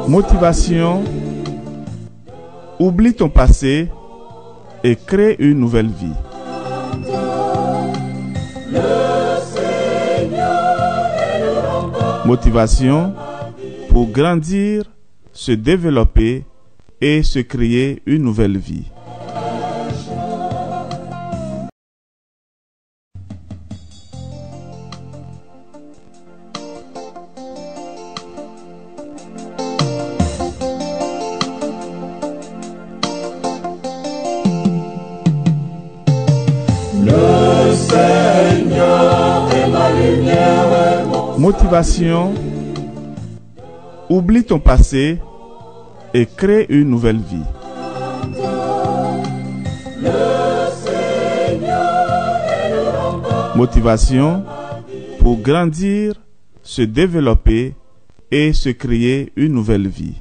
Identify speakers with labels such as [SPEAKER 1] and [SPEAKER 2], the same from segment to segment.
[SPEAKER 1] Motivation. Oublie ton passé et crée une nouvelle vie. Motivation pour grandir, se développer et se créer une nouvelle vie. Motivation. Oublie ton passé et crée une nouvelle vie. Motivation pour grandir, se développer et se créer une nouvelle vie.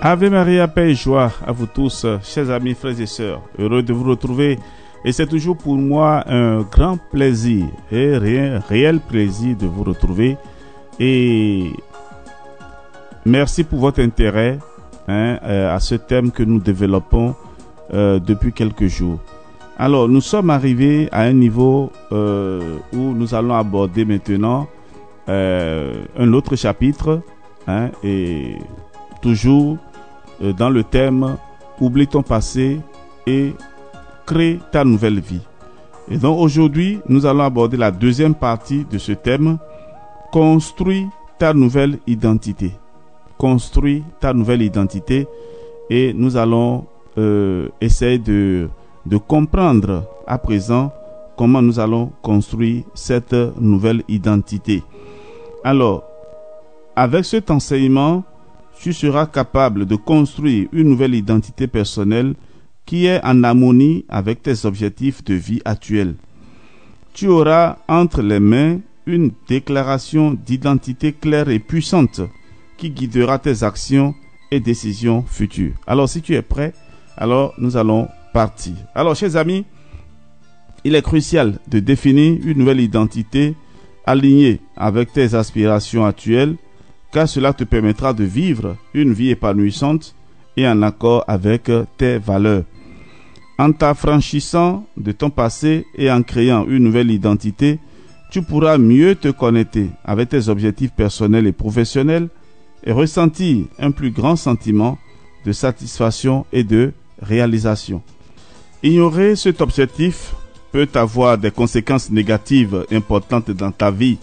[SPEAKER 1] Ave Maria, paix et joie à vous tous, chers amis, frères et sœurs. Heureux de vous retrouver. Et c'est toujours pour moi un grand plaisir et réel plaisir de vous retrouver. Et merci pour votre intérêt à ce thème que nous développons depuis quelques jours. Alors, nous sommes arrivés à un niveau où nous allons aborder maintenant un autre chapitre et toujours dans le thème « Oublie ton passé et crée ta nouvelle vie ». Et donc aujourd'hui, nous allons aborder la deuxième partie de ce thème « Construis ta nouvelle identité ». Construis ta nouvelle identité et nous allons essayer de comprendre à présent comment nous allons construire cette nouvelle identité. Alors, avec cet enseignement, tu seras capable de construire une nouvelle identité personnelle qui est en harmonie avec tes objectifs de vie actuels. Tu auras entre les mains une déclaration d'identité claire et puissante qui guidera tes actions et décisions futures. Alors, si tu es prêt, alors nous allons partir. Alors, chers amis, il est crucial de définir une nouvelle identité alignée avec tes aspirations actuelles, car cela te permettra de vivre une vie épanouissante et en accord avec tes valeurs. En t'affranchissant de ton passé et en créant une nouvelle identité, tu pourras mieux te connecter avec tes objectifs personnels et professionnels et ressentir un plus grand sentiment de satisfaction et de réalisation. Ignorer cet objectif peut avoir des conséquences négatives importantes dans ta vie.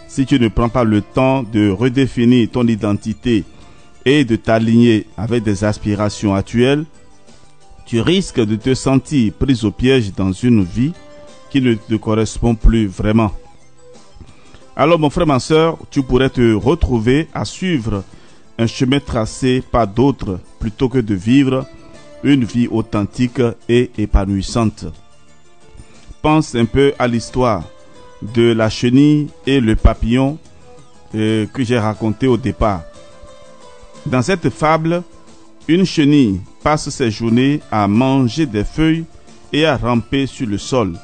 [SPEAKER 1] Si tu ne prends pas le temps de redéfinir ton identité et de t'aligner avec des aspirations actuelles, tu risques de te sentir pris au piège dans une vie qui ne te correspond plus vraiment. Alors mon frère, ma soeur, tu pourrais te retrouver à suivre un chemin tracé par d'autres plutôt que de vivre une vie authentique et épanouissante. Pense un peu à l'histoire de la chenille et le papillon que j'ai raconté au départ. Dans cette fable, une chenille passe ses journées à manger des feuilles et à ramper sur le sol.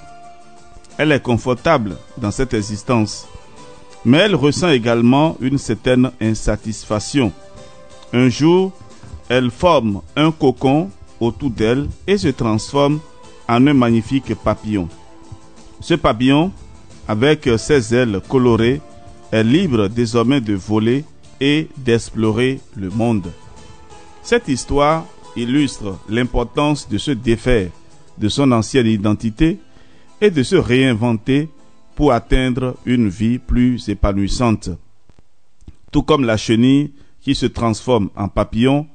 [SPEAKER 1] Elle est confortable dans cette existence, mais elle ressent également une certaine insatisfaction. Un jour, elle forme un cocon autour d'elle et se transforme en un magnifique papillon. Ce papillon, avec ses ailes colorées, est libre désormais de voler et d'explorer le monde. Cette histoire illustre l'importance de se défaire de son ancienne identité et de se réinventer pour atteindre une vie plus épanouissante. Tout comme la chenille qui se transforme en papillon,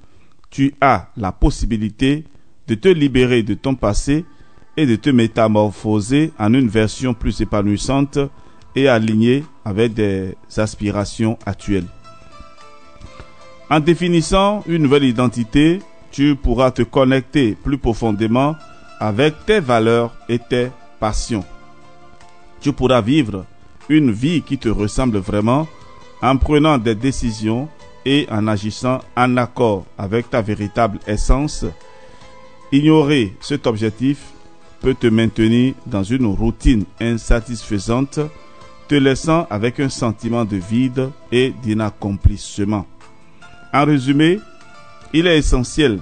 [SPEAKER 1] tu as la possibilité de te libérer de ton passé et de te métamorphoser en une version plus épanouissante et alignée avec des aspirations actuelles. En définissant une nouvelle identité, tu pourras te connecter plus profondément avec tes valeurs et tes passions. Tu pourras vivre une vie qui te ressemble vraiment en prenant des décisions et en agissant en accord avec ta véritable essence. Ignorer cet objectif peut te maintenir dans une routine insatisfaisante, te laissant avec un sentiment de vide et d'inaccomplissement. En résumé, il est essentiel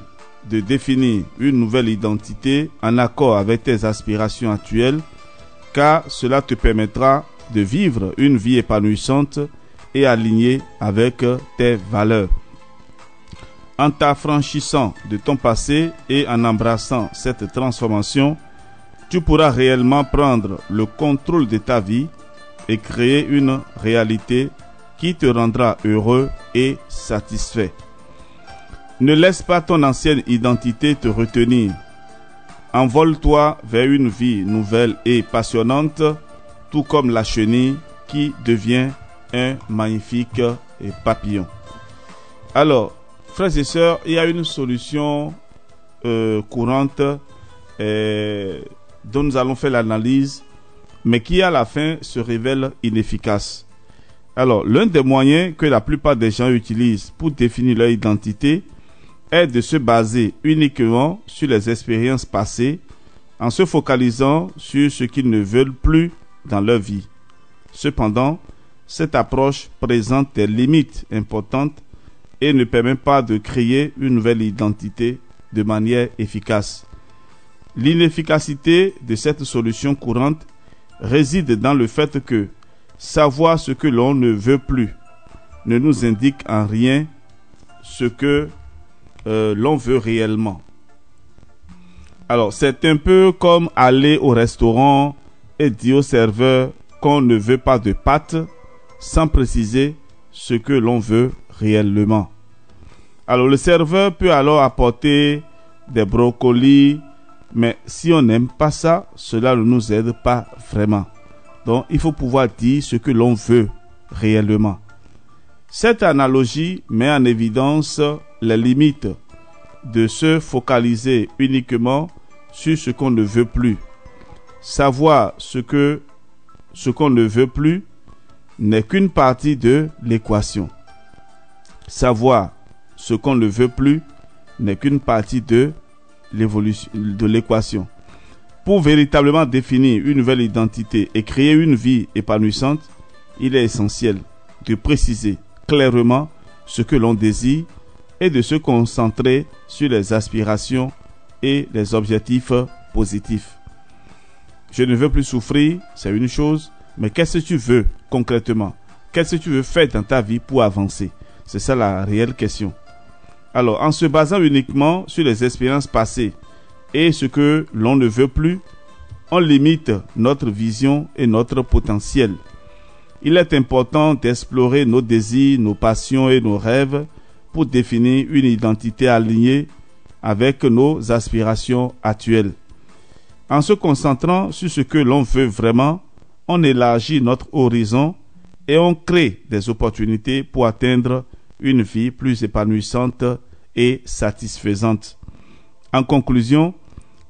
[SPEAKER 1] de définir une nouvelle identité en accord avec tes aspirations actuelles, car cela te permettra de vivre une vie épanouissante et alignée avec tes valeurs. En t'affranchissant de ton passé et en embrassant cette transformation, tu pourras réellement prendre le contrôle de ta vie et créer une réalité qui te rendra heureux et satisfait. Ne laisse pas ton ancienne identité te retenir. Envole-toi vers une vie nouvelle et passionnante, tout comme la chenille qui devient un magnifique papillon. Alors, frères et sœurs, il y a une solution courante dont nous allons faire l'analyse, mais qui à la fin se révèle inefficace. Alors, l'un des moyens que la plupart des gens utilisent pour définir leur identité est de se baser uniquement sur les expériences passées en se focalisant sur ce qu'ils ne veulent plus dans leur vie. Cependant, cette approche présente des limites importantes et ne permet pas de créer une nouvelle identité de manière efficace. L'inefficacité de cette solution courante réside dans le fait que savoir ce que l'on ne veut plus ne nous indique en rien ce que l'on veut réellement. Alors, c'est un peu comme aller au restaurant et dire au serveur qu'on ne veut pas de pâtes sans préciser ce que l'on veut réellement. Alors, le serveur peut alors apporter des brocolis, mais si on n'aime pas ça, cela ne nous aide pas vraiment. Donc, il faut pouvoir dire ce que l'on veut réellement. Cette analogie met en évidence les limites de se focaliser uniquement sur ce qu'on ne veut plus. Savoir ce qu'on ne veut plus n'est qu'une partie de l'équation. Savoir ce qu'on ne veut plus n'est qu'une partie de l'équation. Pour véritablement définir une nouvelle identité et créer une vie épanouissante, il est essentiel de préciser clairement ce que l'on désire et de se concentrer sur les aspirations et les objectifs positifs. Je ne veux plus souffrir, c'est une chose, mais qu'est-ce que tu veux concrètement? Qu'est-ce que tu veux faire dans ta vie pour avancer? C'est ça la réelle question. Alors, en se basant uniquement sur les expériences passées et ce que l'on ne veut plus, on limite notre vision et notre potentiel. Il est important d'explorer nos désirs, nos passions et nos rêves pour définir une identité alignée avec nos aspirations actuelles. En se concentrant sur ce que l'on veut vraiment, on élargit notre horizon et on crée des opportunités pour atteindre une vie plus épanouissante et satisfaisante. En conclusion,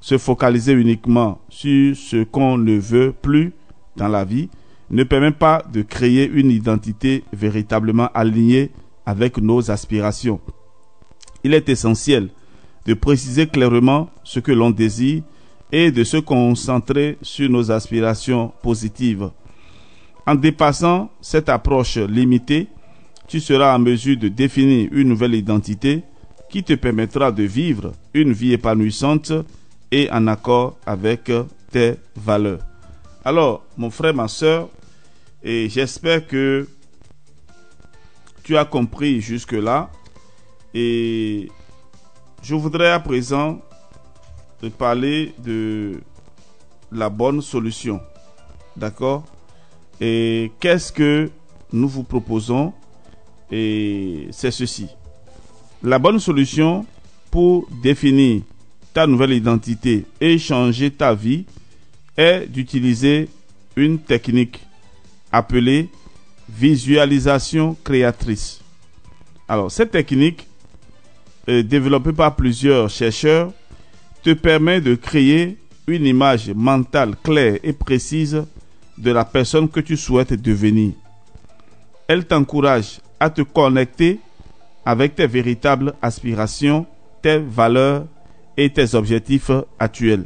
[SPEAKER 1] se focaliser uniquement sur ce qu'on ne veut plus dans la vie ne permet pas de créer une identité véritablement alignée avec nos aspirations. Il est essentiel de préciser clairement ce que l'on désire et de se concentrer sur nos aspirations positives. En dépassant cette approche limitée, tu seras en mesure de définir une nouvelle identité qui te permettra de vivre une vie épanouissante et en accord avec tes valeurs. Alors, mon frère, ma soeur, et j'espère que tu as compris jusque-là. Et je voudrais à présent te parler de la bonne solution. D'accord? Et qu'est-ce que nous vous proposons? Et c'est ceci. La bonne solution pour définir ta nouvelle identité et changer ta vie est d'utiliser une technique appelée visualisation créatrice. Alors, cette technique, développée par plusieurs chercheurs, te permet de créer une image mentale claire et précise de la personne que tu souhaites devenir. Elle t'encourage à te connecter avec tes véritables aspirations, tes valeurs et tes objectifs actuels.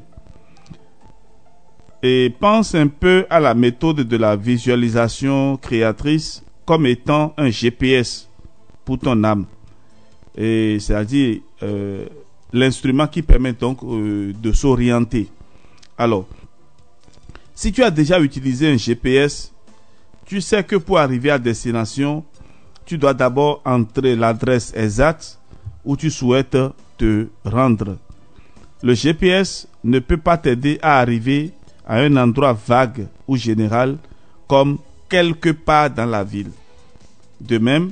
[SPEAKER 1] Et pense un peu à la méthode de la visualisation créatrice comme étant un GPS pour ton âme. Et c'est-à-dire l'instrument qui permet donc de s'orienter. Alors, si tu as déjà utilisé un GPS, tu sais que pour arriver à destination, tu dois d'abord entrer l'adresse exacte où tu souhaites te rendre. Le GPS ne peut pas t'aider à arriver à un endroit vague ou général comme quelque part dans la ville. De même,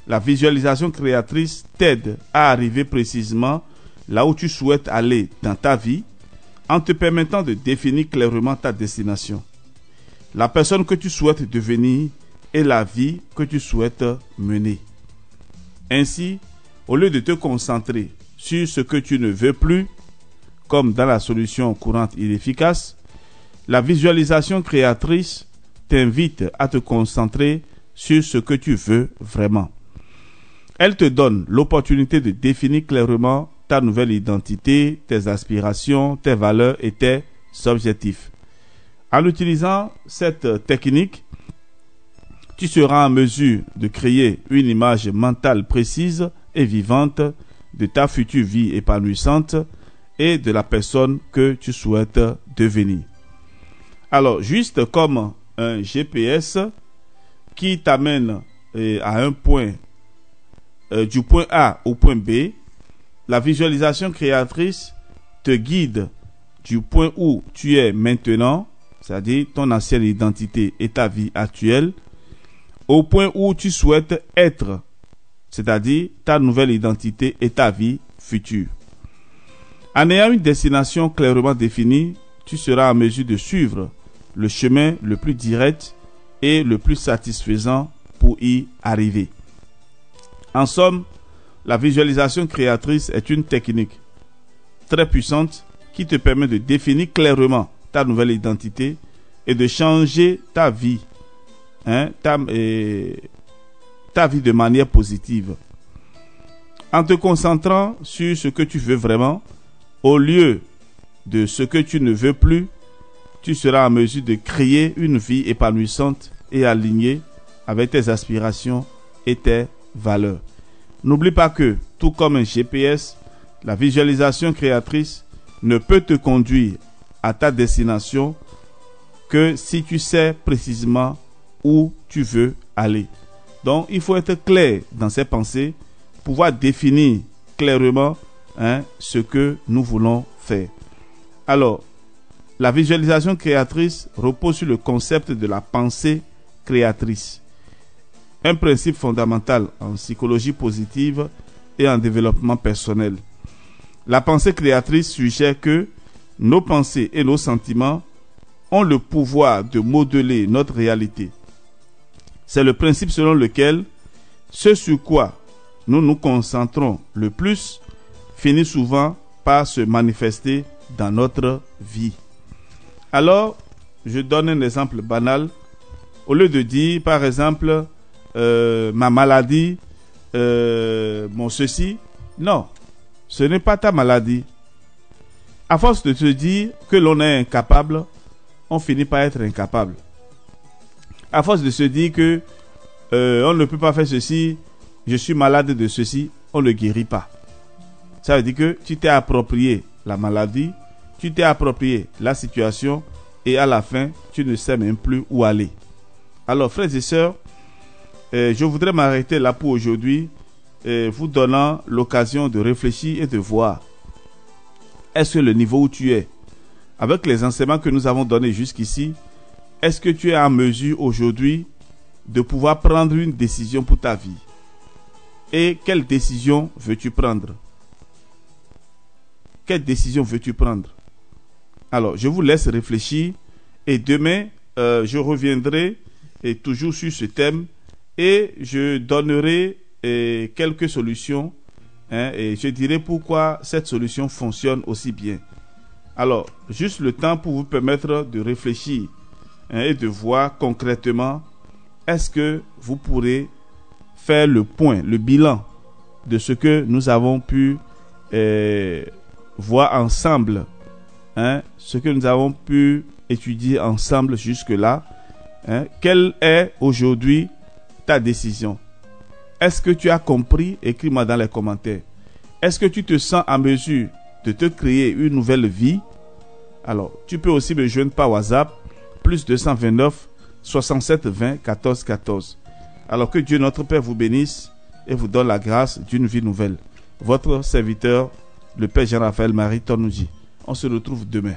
[SPEAKER 1] la visualisation créatrice t'aide à arriver précisément là où tu souhaites aller dans ta vie en te permettant de définir clairement ta destination, la personne que tu souhaites devenir et la vie que tu souhaites mener. Ainsi, au lieu de te concentrer sur ce que tu ne veux plus, comme dans la solution courante inefficace, la visualisation créatrice t'invite à te concentrer sur ce que tu veux vraiment. Elle te donne l'opportunité de définir clairement ta nouvelle identité, tes aspirations, tes valeurs et tes objectifs. En utilisant cette technique, tu seras en mesure de créer une image mentale précise et vivante de ta future vie épanouissante et de la personne que tu souhaites devenir. Alors, juste comme un GPS qui t'amène à un point, du point A au point B, la visualisation créatrice te guide du point où tu es maintenant, c'est-à-dire ton ancienne identité et ta vie actuelle, au point où tu souhaites être, c'est-à-dire ta nouvelle identité et ta vie future. En ayant une destination clairement définie, tu seras en mesure de suivre le chemin le plus direct et le plus satisfaisant pour y arriver. En somme, la visualisation créatrice est une technique très puissante qui te permet de définir clairement ta nouvelle identité et de changer ta vie, ta vie de manière positive. En te concentrant sur ce que tu veux vraiment, au lieu de ce que tu ne veux plus, tu seras en mesure de créer une vie épanouissante et alignée avec tes aspirations et tes valeurs. N'oublie pas que, tout comme un GPS, la visualisation créatrice ne peut te conduire à ta destination que si tu sais précisément où tu veux aller. Donc, il faut être clair dans ses pensées, pouvoir définir clairement ce que nous voulons faire. Alors, la visualisation créatrice repose sur le concept de la pensée créatrice. Un principe fondamental en psychologie positive et en développement personnel. La pensée créatrice suggère que nos pensées et nos sentiments ont le pouvoir de modeler notre réalité. C'est le principe selon lequel ce sur quoi nous nous concentrons le plus finit souvent par se manifester dans notre vie. Alors, je donne un exemple banal. Au lieu de dire, par exemple, ma maladie, mon ceci, non, ce n'est pas ta maladie. À force de te dire que l'on est incapable, on finit par être incapable. À force de se dire que on ne peut pas faire ceci, je suis malade de ceci, on ne guérit pas. Ça veut dire que tu t'es approprié la maladie, tu t'es approprié la situation et à la fin, tu ne sais même plus où aller. Alors, frères et sœurs, je voudrais m'arrêter là pour aujourd'hui, vous donnant l'occasion de réfléchir et de voir. Est-ce que le niveau où tu es, avec les enseignements que nous avons donnés jusqu'ici, est-ce que tu es en mesure aujourd'hui de pouvoir prendre une décision pour ta vie? Et quelle décision veux-tu prendre? Quelle décision veux-tu prendre? Alors, je vous laisse réfléchir et demain, je reviendrai et toujours sur ce thème et je donnerai quelques solutions et je dirai pourquoi cette solution fonctionne aussi bien. Alors, juste le temps pour vous permettre de réfléchir et de voir concrètement est-ce que vous pourrez faire le point, le bilan de ce que nous avons pu voir ensemble, ce que nous avons pu étudier ensemble jusque-là. Quelle est aujourd'hui ta décision? Est-ce que tu as compris? Écris-moi dans les commentaires. Est-ce que tu te sens en mesure de te créer une nouvelle vie? Alors, tu peux aussi me joindre par WhatsApp, plus 229 67 20 14 14. Alors que Dieu notre Père vous bénisse et vous donne la grâce d'une vie nouvelle. Votre serviteur, le Père Jean-Raphaël Marie Tonouji. On se retrouve demain.